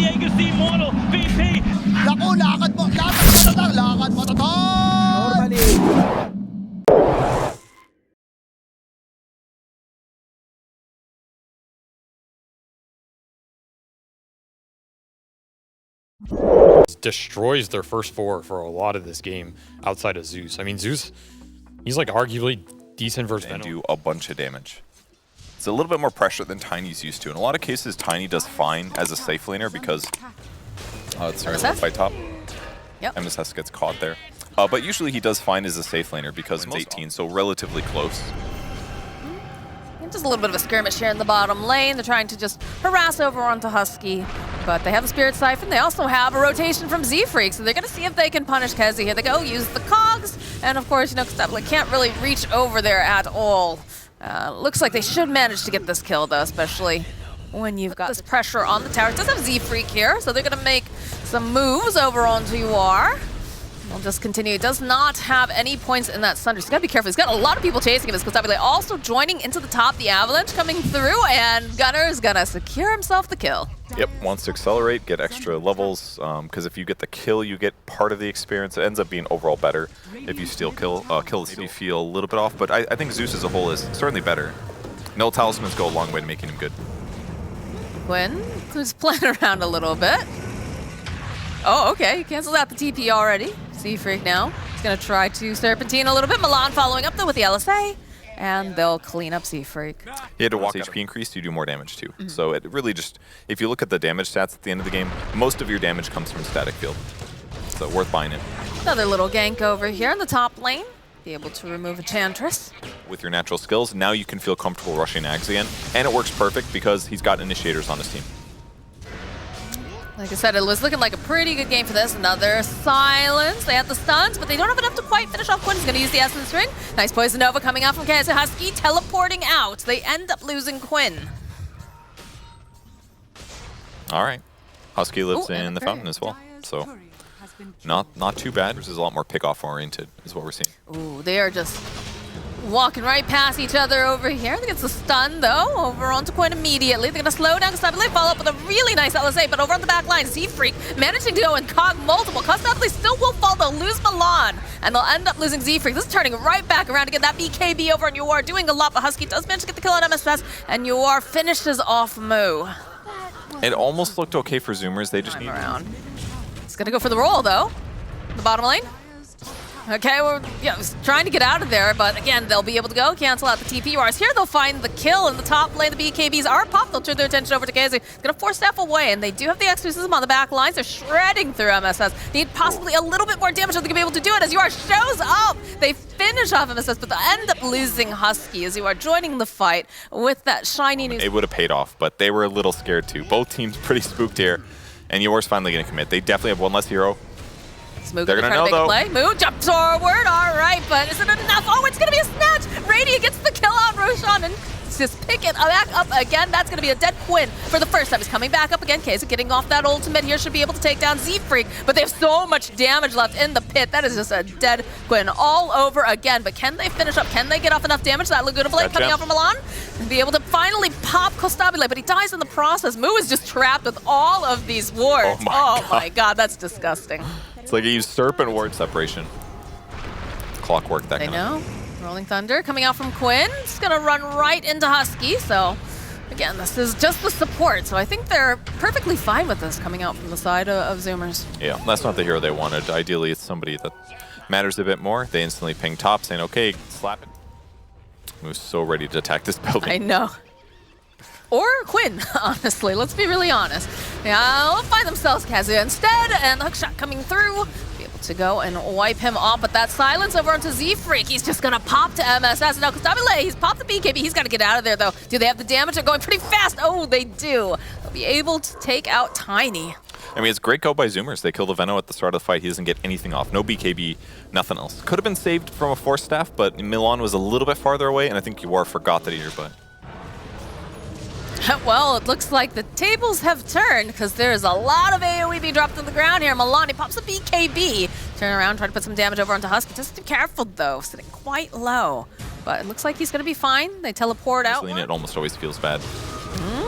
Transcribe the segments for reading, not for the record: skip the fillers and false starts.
Diego si Mono, VP. Naku, lakad mo tatang, lakad mo tatang! Normally. Destroys their first four for a lot of this game outside of Zeus. I mean, Zeus, he's like arguably decent versus and Venom. do a bunch of damage. It's a little bit more pressure than Tiny's used to. In a lot of cases, Tiny does fine as a safe laner because it's a fight top. Yep. MSS gets caught there. But usually he does fine as a safe laner because it's 18, so relatively close. Just a little bit of a skirmish here in the bottom lane. They're trying to just harass over onto Husky, but they have a Spirit Siphon. They also have a rotation from Z-Freak, so they're going to see if they can punish Kezi. Here they go, use the cogs, and of course, you know, Kostabile can't really reach over there at all. Looks like they should manage to get this kill, though, especially when you've got this pressure on the tower. It does have Z-Freak here, so they're going to make some moves over onto UR. We'll just continue. It does not have any points in that Sunder. So he's got to be careful. He's got a lot of people chasing him. Kostabile also joining into the top. The Avalanche coming through, and Gunner is going to secure himself the kill. Yep, wants to accelerate, get extra levels, because if you get the kill, you get part of the experience. It ends up being overall better if you steal kills. You feel a little bit off, but I think Zeus as a whole is certainly better. No talismans go a long way to making him good. Quinn, who's playing around a little bit. Oh, okay, he canceled out the TP already. Z-Freak now. He's going to try to Serpentine a little bit. Milan following up, though, with the LSA. And they'll clean up Z-Freak. He had to walk HP increase, you do more damage, too. So it really just, if you look at the damage stats at the end of the game, most of your damage comes from static field. So worth buying it. Another little gank over here in the top lane. Be able to remove Enchantress. With your natural skills, now you can feel comfortable rushing Ags again. And it works perfect because he's got initiators on his team. Like I said, it was looking like a pretty good game for this. Another silence. They had the stuns, but they don't have enough to quite finish off Quinn. He's going to use the Essence Ring. Nice Poison Nova coming out from KS Husky, teleporting out. They end up losing Quinn. All right. Husky lives in the fountain as well, so not too bad. This is a lot more pick-off oriented is what we're seeing. Ooh, they are just walking right past each other over here. They get the stun, though, over onto Quinn immediately. They're going to slow down Kostabile, follow up with a really nice LSA, but over on the back line, Z-Freak managing to go and cog multiple. Kostabile still will fall, they'll lose Milan, and they'll end up losing Z-Freak. This is turning right back around to get that BKB over on UR, doing a lot, but Husky does manage to get the kill on MSS, and UR finishes off Moo. It almost looked okay for Zoomers. They just need around. It's going to go for the roll, though. The bottom lane. Okay, we're trying to get out of there, but again, they'll be able to go, cancel out the TP. Whereas here, they'll find the kill in the top lane. The BKBs are popped. They'll turn their attention over to Kezi. Gonna force Steph away, and they do have the exorcism on the back lines. They're shredding through MSS. Need possibly a little bit more damage so they can be able to do it as UR shows up. They finish off MSS, but they end up losing Husky as UR joining the fight with that shiny new. It would have paid off, but they were a little scared too. Both teams pretty spooked here, and UR's finally gonna commit. They definitely have one less hero. Moog gonna try to make a play. Moog jumps forward. All right, but is it enough? Oh, it's gonna be a snatch. Radiant gets the kill on Roshan and just pick it back up again. That's gonna be a dead Quinn for the first time. He's coming back up again. Keza getting off that ultimate here, should be able to take down Z-Freak, but they have so much damage left in the pit. That is just a dead Quinn all over again. But can they finish up? Can they get off enough damage? That Laguna Blade coming out from Milan and be able to finally pop Kostabile, but he dies in the process. Moo is just trapped with all of these wards. Oh my god, that's disgusting. It's like a serpent ward separation. Clockwork, that kind of. Rolling Thunder coming out from Quinn. It's going to run right into Husky. So, again, this is just the support. So I think they're perfectly fine with this coming out from the side of Zoomers. Yeah, that's not the hero they wanted. Ideally, it's somebody that matters a bit more. They instantly ping top saying, okay, slap it. Moose so ready to attack this building. I know. Or Quinn, honestly. Let's be really honest. Yeah, they'll find themselves Kazuya instead, and the hookshot coming through. Be able to go and wipe him off, but that silence over onto Z-Freak. He's just gonna pop to MSS. Now, Kostabile, he's popped the BKB. He's gotta get out of there, though. Do they have the damage? They're going pretty fast. Oh, they do. They'll be able to take out Tiny. I mean, it's great go by Zoomers. They kill the Veno at the start of the fight. He doesn't get anything off. No BKB, nothing else. Could have been saved from a Force Staff, but Milan was a little bit farther away, and I think UR forgot that he nearby. Well, it looks like the tables have turned because there's a lot of AoE being dropped on the ground here. Milani pops a BKB. Turn around, try to put some damage over onto Husky. Just be careful, though. Sitting quite low. But it looks like he's going to be fine. They teleport out. It almost always feels bad.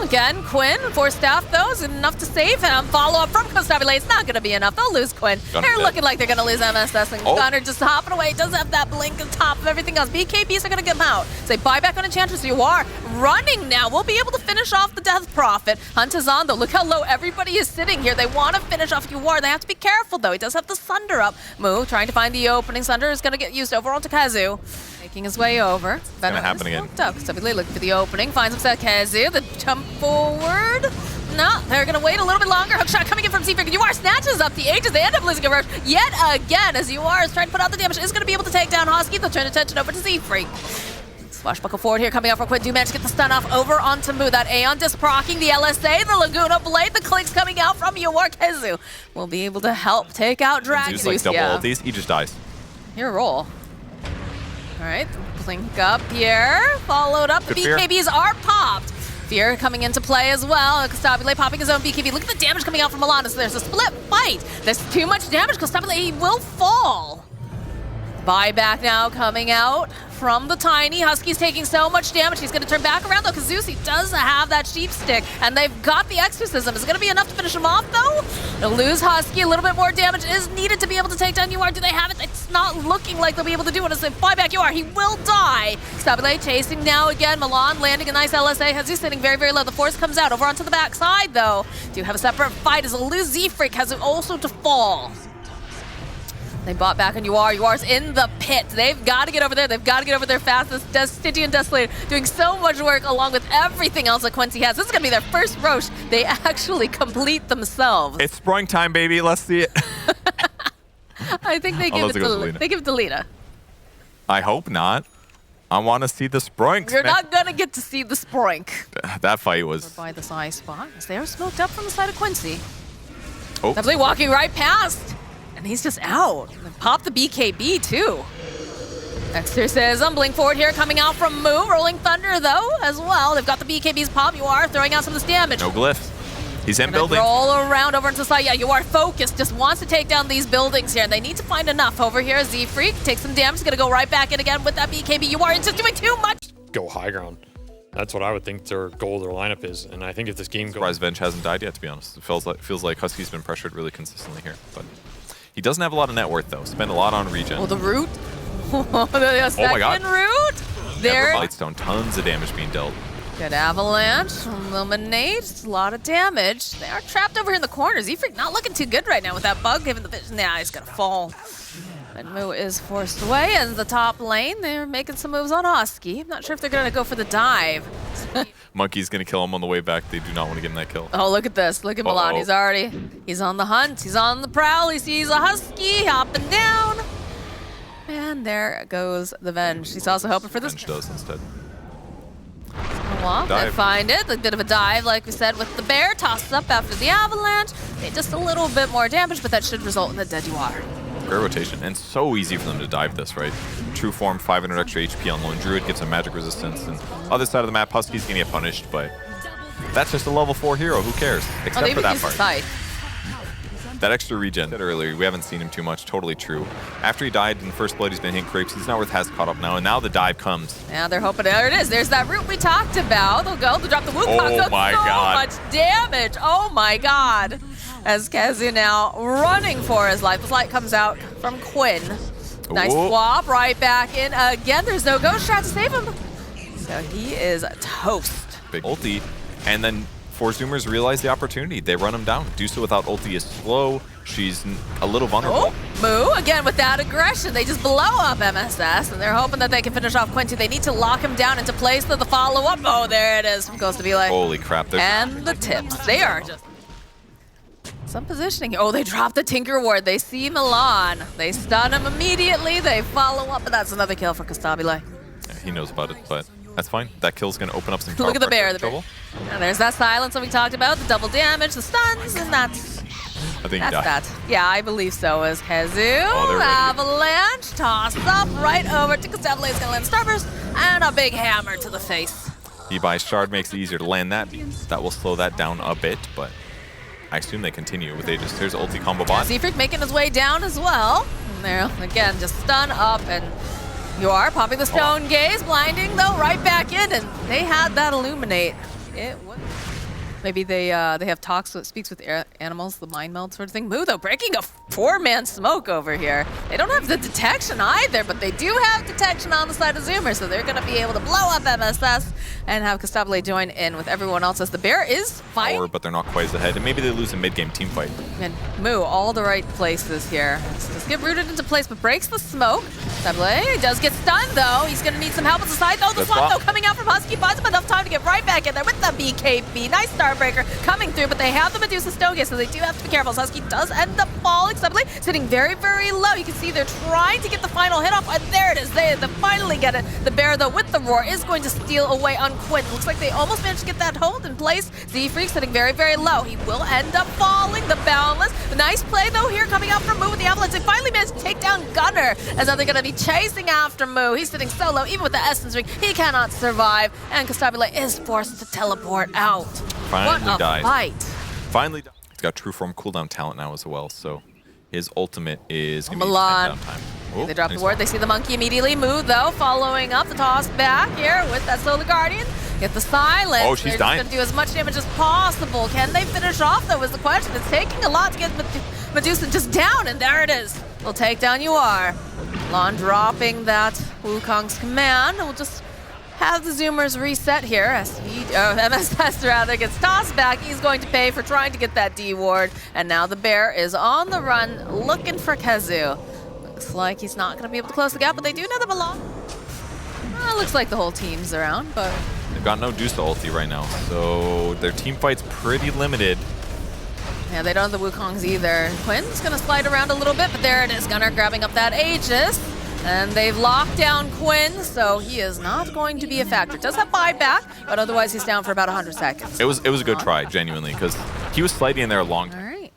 Again, Quinn, 4 staff though, is enough to save him. Follow up from Constabile, it's not gonna be enough. They'll lose Quinn. Gunner They're dead. looking like they're gonna lose MSS, and Gunner just hopping away. Doesn't have that blink on top of everything else. BKBs are gonna get him out. So they buy back on Enchantress. You are running now. We'll be able to finish off the Death Prophet. Hunt is on though. Look how low everybody is sitting here. They want to finish off You are. They have to be careful though. He does have the Sunder up. Moo trying to find the opening. Sunder is gonna get used over onto Kazu. Making his way over. It's gonna happen again. Constabile looking for the opening. Finds himself Kazu. The jump forward. No, they're gonna wait a little bit longer. Hookshot coming in from Z-Freak. You are snatches up the Aegis. They end up losing a rush yet again as You are is trying to put out the damage. Is gonna be able to take down Husky. They'll turn attention over to Z-Freak. Swashbuckle forward here, coming out for Quinn. Do manage to get the stun off over onto Moo. That Aeon disc proccing the LSA, the Laguna Blade, the clicks coming out from Yuar. Kezu will be able to help take out Drag Zeus like double ultis, he just dies. Here, roll. All right, blink up here, followed up. The Good fear. BKBs are popped. Fear coming into play as well. Constabile popping his own BKB. Look at the damage coming out from Milan. So there's a split fight. There's too much damage. Constabile, he will fall. Buyback now coming out from the Tiny. Husky's taking so much damage. He's going to turn back around, though, because Zeus, he does have that sheep stick, and they've got the exorcism. Is it going to be enough to finish him off, though? They'll lose Husky. A little bit more damage is needed to be able to take down UR. Do they have it? It's not looking like they'll be able to do it. As they buyback UR, he will die. Stabile chasing now again. Milan landing a nice LSA. Has Zeus sitting very, very low. The force comes out over onto the back side, though. Do have a separate fight as a lose Z-Freak has also to fall. They bought back on UR. UR's in the pit. They've got to get over there. They've got to get over there fast. This Stygian Desolator doing so much work along with everything else that Quincy has. This is going to be their first Roche they actually complete themselves. It's Sproing time, baby. Let's see it. I think they give it to Lita. I hope not. I want to see the Sproinks. You're not going to get to see the Sproink. That fight was... By the side spot as they are smoked up from the side of Quincy. Oh. Definitely walking right past. And he's just out. Pop the BKB too. Exorcism, blink forward here, coming out from Moo. Rolling Thunder though, as well. They've got the BKBs pop. You are throwing out some of this damage. No glyph. He's in building. Roll around over into the side. Yeah, you are focused. Just wants to take down these buildings here. And they need to find enough over here. Z-Freak takes some damage. He's gonna go right back in again with that BKB. You are just doing too much. Go high ground. That's what I would think their goal, their lineup is. And I think if this game goes... Surprise Venge hasn't died yet, to be honest. It feels like Husky's been pressured really consistently here. But he doesn't have a lot of net worth, though. Spend a lot on regen. Oh, the root. The second God. root. There. Blightstone, tons of damage being dealt. Good avalanche, illuminate, a lot of damage. They are trapped over here in the corners. Z-Freak not looking too good right now with that bug giving the vision. Yeah, he's gonna fall. And Moo is forced away in the top lane. They're making some moves on Husky. I'm not sure if they're gonna go for the dive. Monkey's gonna kill him on the way back. They do not want to give him that kill. Oh, look at this. Look at Milan. He's on the hunt. He's on the prowl. He sees a Husky hopping down. And there goes the Venge. He's also hoping for this. Venge does instead. Walk, they find it. A bit of a dive, like we said, with the bear. Tosses up after the avalanche. Made just a little bit more damage, but that should result in the dead you are. Great rotation, and so easy for them to dive this, right? True form, 500 extra HP on Lone Druid, gives him magic resistance, and other side of the map, Husky's gonna get punished, but that's just a level 4 hero, who cares? Except for that part. That extra regen I said earlier, we haven't seen him too much, totally true. After he died in the first blood, he's been hitting crepes. He's not worth has caught up now, and now the dive comes. Yeah, they're hoping, there it is. There's that root we talked about. They'll go, they'll drop the Wukong. Oh my God. So much damage. Oh my God. As Kazu now running for his life. This light comes out from Quinn. Nice swap, right back in again. There's no ghost shot to save him. So he is toast. Big ulti, and then Four Zoomers realize the opportunity. They run him down. Do so without ulti is slow. She's a little vulnerable. Oh, Moo, again, without aggression. They just blow up MSS, and they're hoping that they can finish off Quincy. They need to lock him down into place for the follow-up. Oh, there it is from Ghost to be like. Holy crap. And the tips. They are just... Some positioning. Oh, they drop the Tinker Ward. They see Milan. They stun him immediately. They follow up, and that's another kill for Constabile. Yeah, he knows about it, but that's fine. That kill's going to open up some Look at the bear. trouble. And there's that silence that we talked about, the double damage, the stuns, and that's I think he died. that. Yeah, I believe so. As Kazu, ready. avalanche, toss up right over to Constabile. Is going to land Starburst, and a big hammer to the face. He buys Shard, makes it easier to land that. That will slow that down a bit, but I assume they continue with Aegis. Here's ulti combo bot. Z-Freak making his way down as well. And there, again, just stun up, and you are popping the stone gaze, blinding though, right back in, and they had that illuminate. It was Maybe they have talks with speaks with animals, the mind meld sort of thing. Moo though breaking a 4-man smoke over here. They don't have the detection either, but they do have detection on the side of Zoomer, so they're gonna be able to blow up MSS and have Costabile join in with everyone else as the bear is fighting. But they're not quite as ahead, and maybe they lose a mid-game team fight. And Moo, all the right places here. Just get rooted into place, but breaks the smoke. Costabile does get stunned though. He's gonna need some help at the side. Oh, the swap though coming out from Husky finds him enough time to get right back in there with the BKB. Nice Starbreaker coming through, but they have the Medusa Stonegaze, so they do have to be careful. Husky does end up falling. Costabile sitting very, very low. You can see they're trying to get the final hit off, and there it is. They finally get it. The bear though with the roar is going to steal away on Quinn. Looks like they almost managed to get that hold in place. Z-Freak sitting very, very low. He will end up falling. The Boundless. Nice play though here coming out from Moo with the Avalanche. They finally managed to take down Gunner, as now they're going to be chasing after Moo. He's sitting so low. Even with the Essence Ring, he cannot survive, and Costabile is forced to teleport out. Finally what a died. fight. Finally died. He's got true form cooldown talent now as well, so his ultimate is going to be Milan. down time. Oh, They drop the nice ward. They see the monkey immediately. Moo though, following up the toss back here with that Solar Guardian. Get the silence. Oh, she's dying. They're just going to do as much damage as possible. Can they finish off though is the question. It's taking a lot to get Medusa just down, and there it is. They'll take down you are. Lon dropping that Wukong's command. We'll just have the Zoomers reset here as MSS rather gets tossed back. He's going to pay for trying to get that D ward, and now the bear is on the run looking for Kazu. Looks like he's not going to be able to close the gap, but they do know them a lot. Looks like the whole team's around, but They've got no Dusa ulti right now, so their team fight's pretty limited. yeah, they don't have the Wukongs either. Quinn's going to slide around a little bit, but there it is. Gunner grabbing up that Aegis. And they've locked down Quinn, so he is not going to be a factor. Does have buyback, but otherwise he's down for about 100 seconds. It was a good try, genuinely, because he was sliding in there a long time. All right.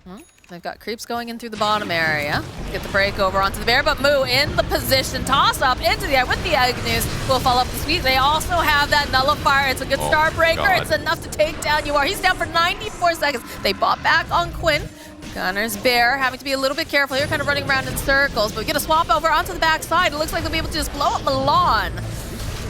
Well, they've got creeps going in through the bottom area. Get the break over onto the bear, but Moo in the position. Toss up into the eye with the Agnes. Will follow up the sweep. They also have that nullifier. It's a good Starbreaker. It's enough to take down Uar. He's down for 94 seconds. They bought back on Quinn. Gunner's bear having to be a little bit careful here, kind of running around in circles, but we get a swap over onto the backside. It looks like they'll be able to just blow up Milan.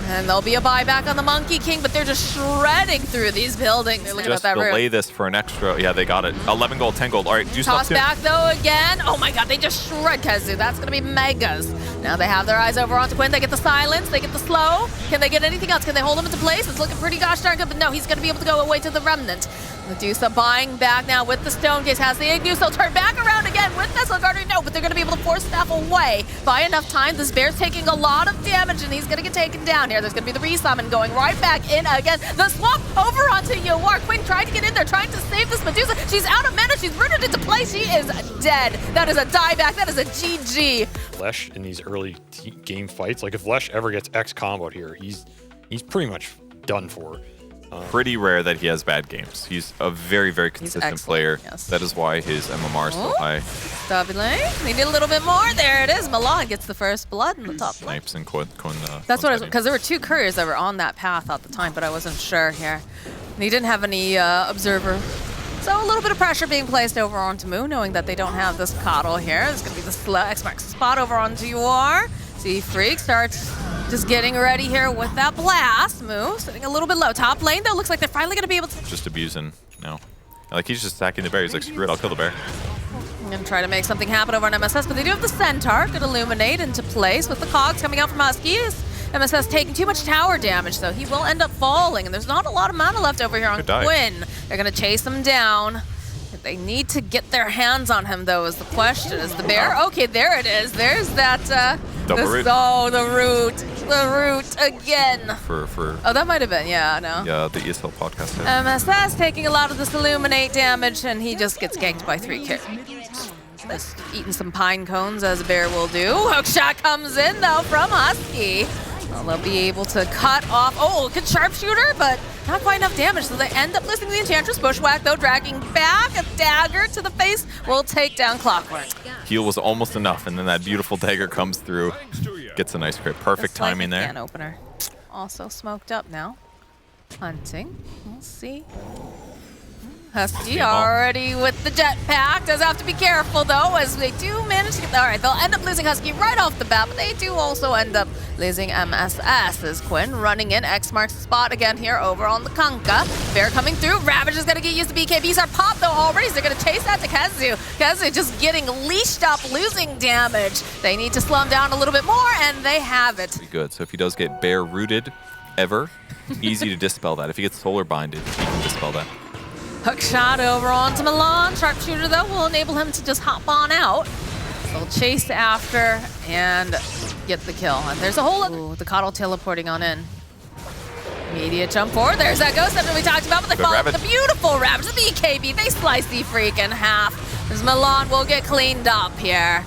And there'll be a buyback on the Monkey King, but they're just shredding through these buildings. They're looking Just at that delay room. this for an extra. Yeah, they got it. 11 gold, 10 gold. All right, juice Toss up back though again. Oh my god, they just shred Kazu. That's gonna be megas. Now they have their eyes over onto Quinn. They get the silence, they get the slow. Can they get anything else? Can they hold him into place? It's looking pretty gosh darn good, but no, he's gonna be able to go away to the Remnant. Medusa buying back now with the Stonegaze, has the Ignus. They'll turn back around again with Vessel Guardian. No, but they're gonna be able to force Staff away by enough time. This bear's taking a lot of damage, and he's gonna get taken down here. There's gonna be the resummon going right back in again. The swap over onto Yawar. Quinn trying to get in there, trying to save this Medusa. She's out of mana, she's rooted into place. She is dead. That is a dieback, that is a GG. Lesh in these early game fights, like if Lesh ever gets X comboed here, he's pretty much done for. Pretty rare that he has bad games. He's a very, very consistent player. Yes. That is why his MMR is so high. Stabile. They need a little bit more. There it is. Milan gets the first blood in the top lane. Snipes and Quinn. That's what I was, because there were 2 couriers that were on that path at the time, but I wasn't sure here. And he didn't have any observer. So a little bit of pressure being placed over onto Moo, knowing that they don't have this coddle here. There's going to be the slow X marks the spot over onto Uar. Z-Freak starts just getting ready here with that blast. Moo sitting a little bit low. Top lane, though, looks like they're finally going to be able to... Just abusing now. Like, he's just stacking the bear. He's like, screw it, I'll kill the bear. I'm going to try to make something happen over on MSS, but they do have the Centaur. Could illuminate into place with the cogs coming out from Husky. MSS taking too much tower damage, so he will end up falling. And there's not a lot of mana left over here on Quinn. They're going to chase him down. They need to get their hands on him, though, is the question. Is the bear? Okay, there it is. There's that... Double root. Oh, the root. The root again. For Oh, that might have been, yeah, no. Yeah, the ESL podcast. MSS taking a lot of this illuminate damage, and he just gets ganked by 3 kills. Just eating some pine cones, as a bear will do. Hookshot comes in, though, from Husky. Well, they'll be able to cut off... Oh, good sharpshooter, but not quite enough damage, so they end up losing the Enchantress. Bushwhack, though, dragging back a dagger to the face will take down Clockwork. Heal was almost enough, and then that beautiful dagger comes through. Gets a nice crit. Perfect timing there. Can opener. Also smoked up now. Hunting. We'll see Husky already with the jetpack. Does have to be careful though, as they do manage to get. All right, they'll end up losing Husky right off the bat, but they do also end up losing MSS. As Quinn running in, X marks the spot again here over on the Kunkka. Bear coming through. Ravage is gonna get used to BKBs are popped though already, so they're gonna chase that to Kazu. Kazu just getting leashed up, losing damage. They need to slow him down a little bit more, and they have it. Pretty good. So if he does get bear rooted, ever, easy to dispel that. If he gets solar binded, he can dispel that. Hook shot over onto Milan. Sharpshooter, though, will enable him to just hop on out. They'll chase after and get the kill. And there's a whole other... Ooh, the Coddle teleporting on in. Immediate jump forward. There's that ghost that we talked about, but they follow the beautiful Ravage, the BKB. They slice the freak in half. As Milan will get cleaned up here.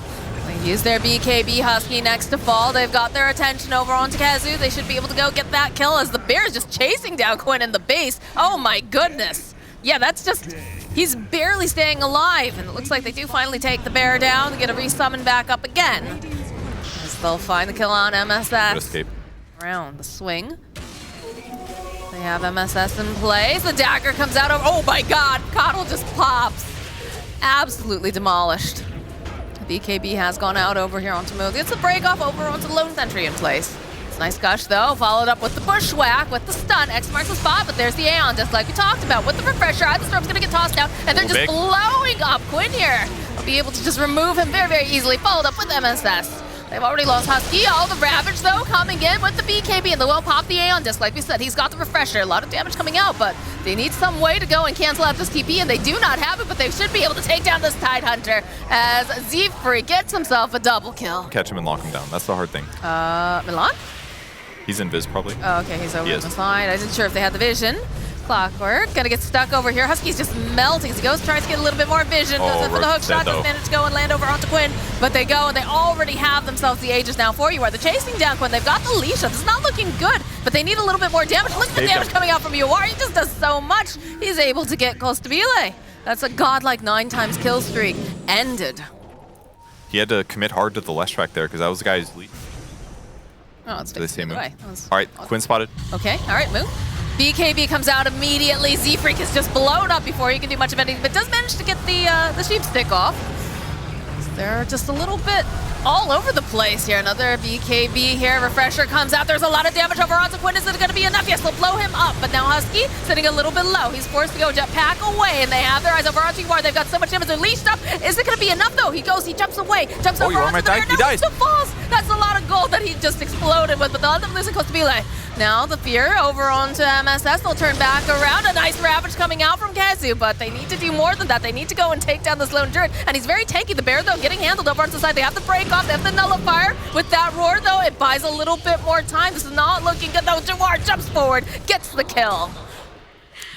They use their BKB Husky next to fall. They've got their attention over onto Kazu. They should be able to go get that kill as the bear is just chasing down Quinn in the base. Oh my goodness. Yeah, that's just, he's barely staying alive. And it looks like they do finally take the bear down and get a resummon back up again. As they'll find the kill on MSS. Good escape. Around the swing. They have MSS in place. The dagger comes out over, oh my God, Coddle just pops. Absolutely demolished. BKB has gone out over here onto Moog. It's a break off over onto the Lone Sentry in place. Nice gush though, followed up with the bushwhack, with the stun. X marks the spot, but there's the Aeon, just like we talked about. With the refresher, the storm's gonna get tossed down, and they're just blowing up Quinn here. They'll be able to just remove him very, very easily, followed up with MSS. They've already lost Husky. All the Ravage though coming in with the BKB, and they will pop the Aeon disc. Like we said, he's got the refresher, a lot of damage coming out, but they need some way to go and cancel out this TP, and they do not have it, but they should be able to take down this Tidehunter as Z-Free gets himself a double kill. Catch him and lock him down. That's the hard thing. Milan? He's invis probably. Oh, okay, he's over on the side. I wasn't sure if they had the vision. Clockwork, gonna get stuck over here. Husky's just melting as he goes, tries to get a little bit more vision. Goes in for the hook shot, doesn't manage to go and land over onto Quinn. But they go, and they already have themselves the Aegis now for you, where they're chasing down Quinn. They've got the leash up. It's not looking good, but they need a little bit more damage. Look at the damage coming out from UR. He just does so much. He's able to get close to Bile. That's a godlike 9 times kill streak. Ended. He had to commit hard to the left track there, because that was the guy's lead. Oh, it's the same move. way. All right, Quinn spotted. Okay, all right, move. BKB comes out immediately. Z-Freak is just blown up before he can do much of anything, but does manage to get the sheep stick off. They're just a little bit all over the place here. Another BKB here. Refresher comes out. There's a lot of damage over onto Quinn. Is it going to be enough? Yes, they'll blow him up. But now Husky sitting a little bit low. He's forced to go jetpack away, and they have their eyes over onto UR. They've got so much damage. They're leashed up. Is it going to be enough, though? He goes, he jumps away, jumps over onto the bear. He dies. He falls. That's a lot of gold that he just exploded with, but they'll end up losing close to Bile. Now the fear over onto MSS. They'll turn back around. A nice Ravage coming out from Kazu, but they need to do more than that. They need to go and take down this lone Druid, and he's very tanky. The bear, though, getting handled over onto the side. They have the break off. They have the nullifier. With that roar, though, it buys a little bit more time. This is not looking good, though. Jawar jumps forward, gets the kill.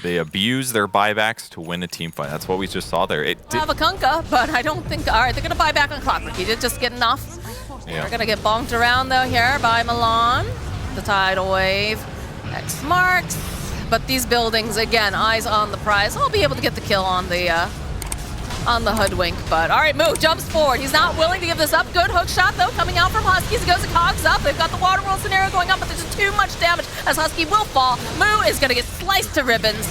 They abuse their buybacks to win a team fight. That's what we just saw there. It did have a Kunkka, but I don't think... All right, they're going to buy back on Clockwork. He did just get enough. Yeah. They're going to get bonked around, though, here by Milan. The tidal wave. X marks. But these buildings, again, eyes on the prize. I'll be able to get the kill on the hoodwink. But all right, Moo jumps forward. He's not willing to give this up. Good hook shot, though, coming out from Husky. He goes to Cogs up. They've got the water world scenario going on, but there's just too much damage as Husky will fall. Moo is going to get sliced to ribbons.